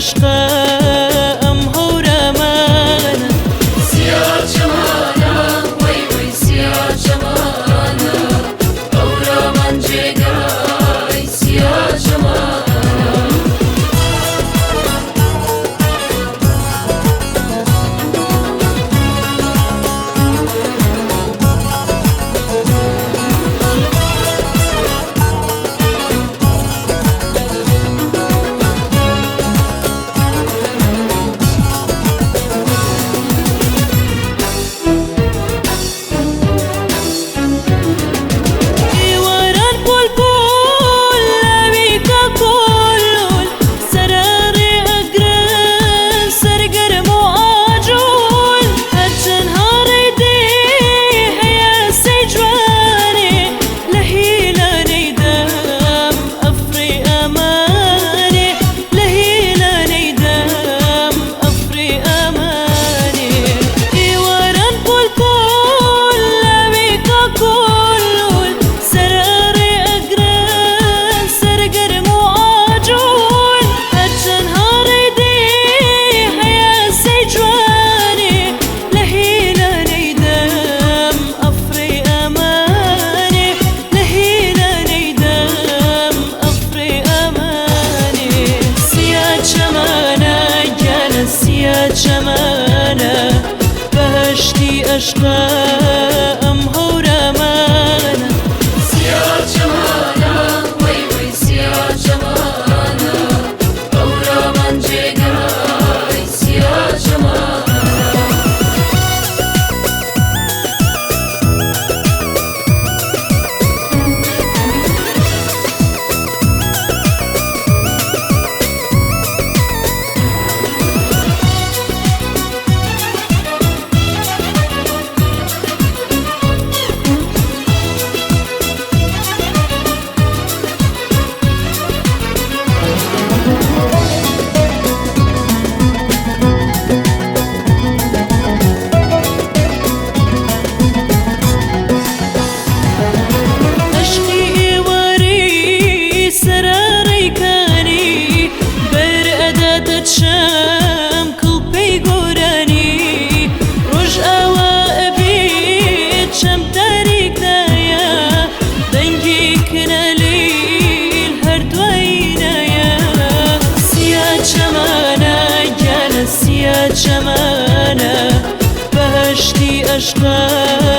عشقا ام هورمانا سيا جمانا وي وي سيا جمانا هورمان جيگاي سيا جمانا جمانا بهشتي عشقا ام هورمانا سيا جمانا وي وي سيا جمانا هورمان جيگاي سيا جمانا شام كلبي قراني روج أوا أبيت شام تاريك دايا دنجي كنا ليل هردوينايا سيا جمانا جانا سيا جمانا بهشتي أشقا